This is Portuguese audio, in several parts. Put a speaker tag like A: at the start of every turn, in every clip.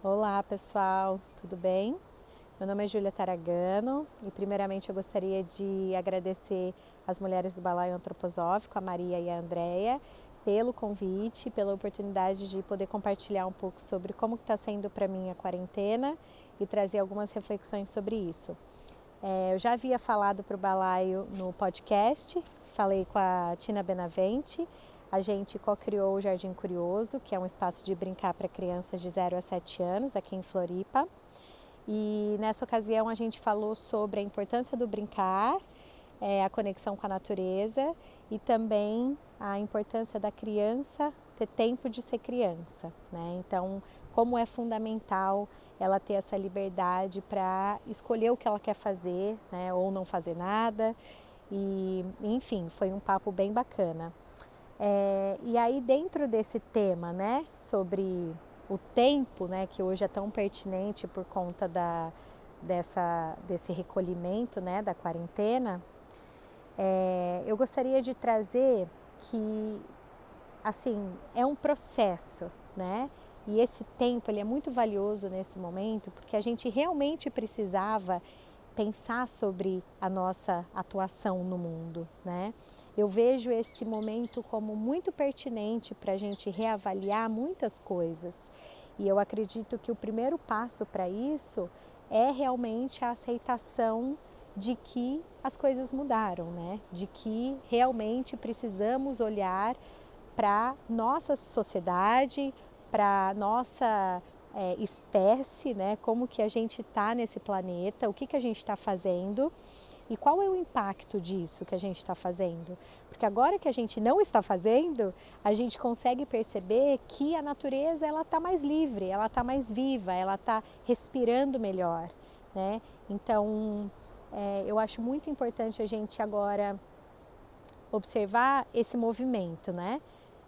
A: Olá pessoal, tudo bem? Meu nome é Júlia Taragano e primeiramente eu gostaria de agradecer as mulheres do Balaio Antroposófico, a Maria e a Andréia, pelo convite, pela oportunidade de poder compartilhar um pouco sobre como está sendo para mim a quarentena e trazer algumas reflexões sobre isso. Eu já havia falado para o Balaio no podcast, falei com a Tina Benavente, a gente co-criou o Jardim Curioso, que é um espaço de brincar para crianças de 0 a 7 anos aqui em Floripa. E nessa ocasião a gente falou sobre a importância do brincar, a conexão com a natureza e também a importância da criança ter tempo de ser criança, né? Então, como é fundamental ela ter essa liberdade para escolher o que ela quer fazer, né? Ou não fazer nada. E, enfim, foi um papo bem bacana. E aí dentro desse tema, né, sobre o tempo, né, que hoje é tão pertinente por conta desse recolhimento, né, da quarentena, eu gostaria de trazer que, assim, é um processo, né, e esse tempo ele é muito valioso nesse momento porque a gente realmente precisava pensar sobre a nossa atuação no mundo, né? Eu vejo esse momento como muito pertinente para a gente reavaliar muitas coisas. E eu acredito que o primeiro passo para isso é realmente a aceitação de que as coisas mudaram, né? De que realmente precisamos olhar para nossa sociedade, para nossa espécie, né? Como que a gente está nesse planeta, o que, que a gente está fazendo e qual é o impacto disso que a gente está fazendo. Porque agora que a gente não está fazendo, a gente consegue perceber que a natureza ela está mais livre, ela está mais viva, ela está respirando melhor, né? Então, eu acho muito importante a gente agora observar esse movimento, né?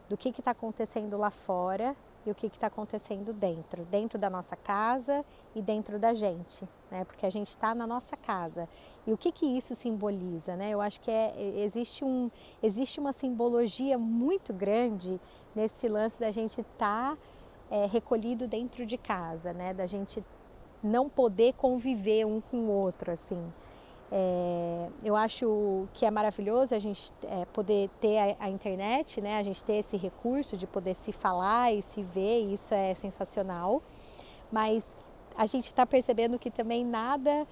A: Do que está acontecendo lá fora e o que está acontecendo dentro da nossa casa e dentro da gente, né? Porque a gente está na nossa casa. E o que isso simboliza, né? Eu acho que existe uma simbologia muito grande nesse lance da gente estar recolhido dentro de casa, né? Da gente não poder conviver um com o outro, assim. Eu acho que é maravilhoso a gente poder ter a internet, né? A gente ter esse recurso de poder se falar e se ver, e isso é sensacional. Mas a gente está percebendo que também nada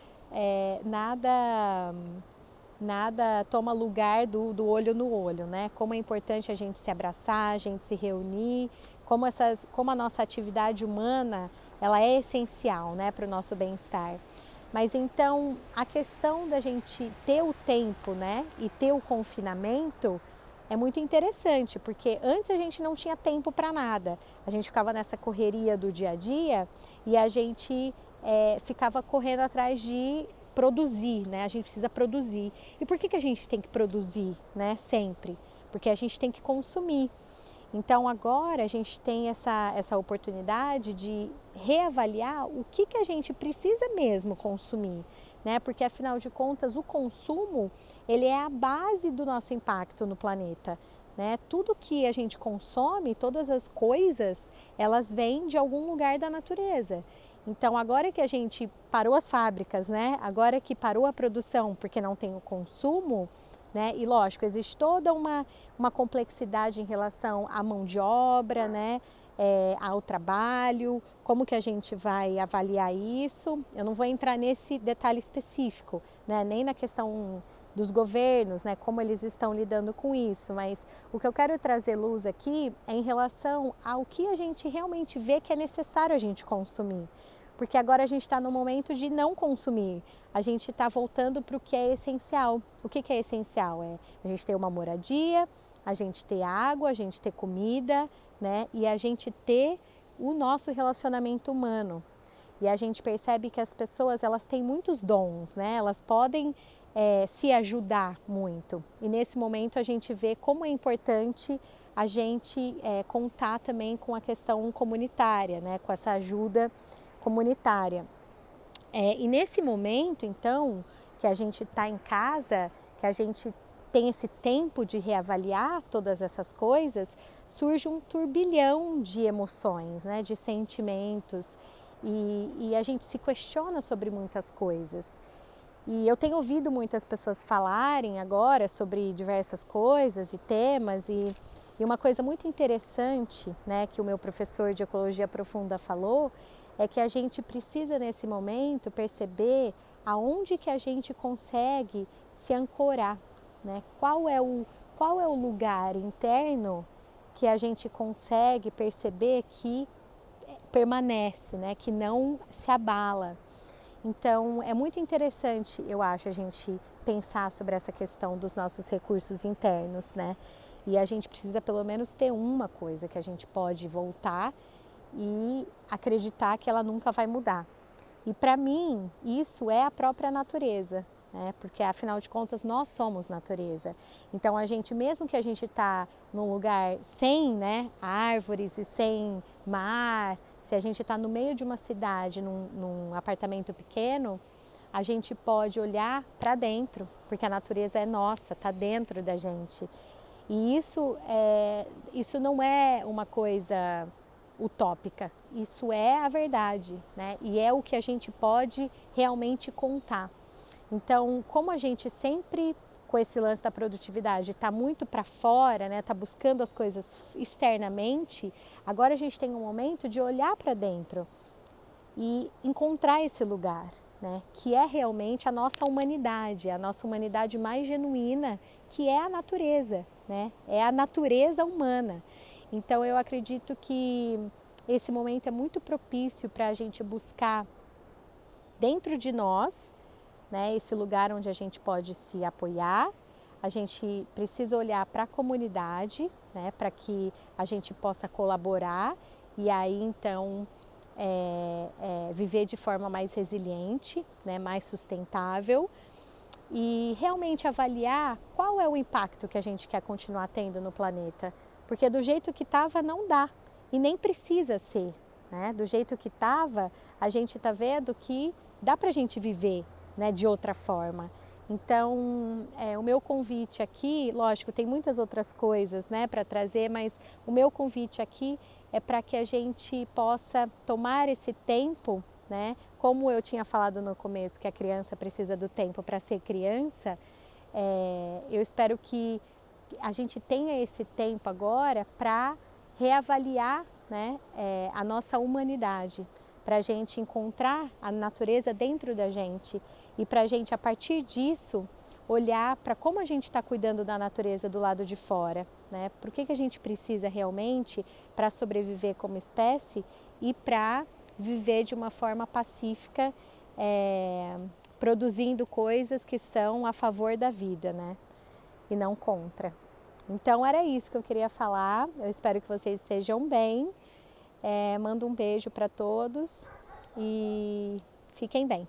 A: toma lugar do olho no olho, né? Como é importante a gente se abraçar, a gente se reunir, como a nossa atividade humana ela é essencial, né, para o nosso bem-estar. Mas então a questão da gente ter o tempo, né, e ter o confinamento é muito interessante, porque antes a gente não tinha tempo para nada. A gente ficava nessa correria do dia a dia e a gente ficava correndo atrás de produzir, né? A gente precisa produzir. E por que a gente tem que produzir, né? Sempre? Porque a gente tem que consumir. Então agora a gente tem essa oportunidade de reavaliar o que a gente precisa mesmo consumir, né? Porque afinal de contas o consumo ele é a base do nosso impacto no planeta, né? Tudo que a gente consome, todas as coisas, elas vêm de algum lugar da natureza. Então agora que a gente parou as fábricas, né? Agora que parou a produção porque não tem o consumo, né? E lógico, existe toda uma complexidade em relação à mão de obra, né? Ao trabalho, como que a gente vai avaliar isso. Eu não vou entrar nesse detalhe específico, né? Nem na questão dos governos, né? Como eles estão lidando com isso, mas o que eu quero trazer luz aqui é em relação ao que a gente realmente vê que é necessário a gente consumir. Porque agora a gente está no momento de não consumir. A gente está voltando para o que é essencial. O que é essencial? É a gente ter uma moradia, a gente ter água, a gente ter comida, né? E a gente ter o nosso relacionamento humano. E a gente percebe que as pessoas elas têm muitos dons, né? Elas podem se ajudar muito. E nesse momento a gente vê como é importante a gente contar também com a questão comunitária, né? Com essa ajuda comunitária. E nesse momento, então, que a gente está em casa, que a gente tem esse tempo de reavaliar todas essas coisas, surge um turbilhão de emoções, né, de sentimentos. e a gente se questiona sobre muitas coisas. E eu tenho ouvido muitas pessoas falarem agora sobre diversas coisas e temas, e uma coisa muito interessante, né, que o meu professor de Ecologia Profunda falou, é que a gente precisa nesse momento perceber aonde que a gente consegue se ancorar, né? Qual é o lugar interno que a gente consegue perceber que permanece, né, que não se abala. Então, é muito interessante, eu acho, a gente pensar sobre essa questão dos nossos recursos internos, né? E a gente precisa pelo menos ter uma coisa que a gente pode voltar e acreditar que ela nunca vai mudar. E para mim, isso é a própria natureza, né? Porque afinal de contas nós somos natureza. Então a gente, mesmo que a gente está num lugar sem, né, árvores e sem mar, se a gente está no meio de uma cidade, num apartamento pequeno, a gente pode olhar para dentro, porque a natureza é nossa, está dentro da gente. E isso não é uma coisa utópica, isso é a verdade, né? E é o que a gente pode realmente contar. Então, como a gente sempre, com esse lance da produtividade, está muito para fora, né? Está buscando as coisas externamente, agora a gente tem um momento de olhar para dentro e encontrar esse lugar, né? Que é realmente a nossa humanidade mais genuína, que é a natureza, né? É a natureza humana. Então eu acredito que esse momento é muito propício para a gente buscar dentro de nós, né? Esse lugar onde a gente pode se apoiar. A gente precisa olhar para a comunidade, né? Para que a gente possa colaborar e aí então viver de forma mais resiliente, né, mais sustentável e realmente avaliar qual é o impacto que a gente quer continuar tendo no planeta, porque do jeito que estava não dá e nem precisa ser, né? Do jeito que estava a gente está vendo que dá para a gente viver, né, de outra forma. Então, o meu convite aqui, lógico, tem muitas outras coisas, né, para trazer, mas o meu convite aqui é para que a gente possa tomar esse tempo, né? Como eu tinha falado no começo, que a criança precisa do tempo para ser criança, eu espero que a gente tenha esse tempo agora para reavaliar, né, a nossa humanidade, para a gente encontrar a natureza dentro da gente e para a gente, a partir disso, olhar para como a gente está cuidando da natureza do lado de fora, né? Por que a gente precisa realmente para sobreviver como espécie e para viver de uma forma pacífica, produzindo coisas que são a favor da vida, né? E não contra. Então era isso que eu queria falar. Eu espero que vocês estejam bem. Mando um beijo para todos e fiquem bem.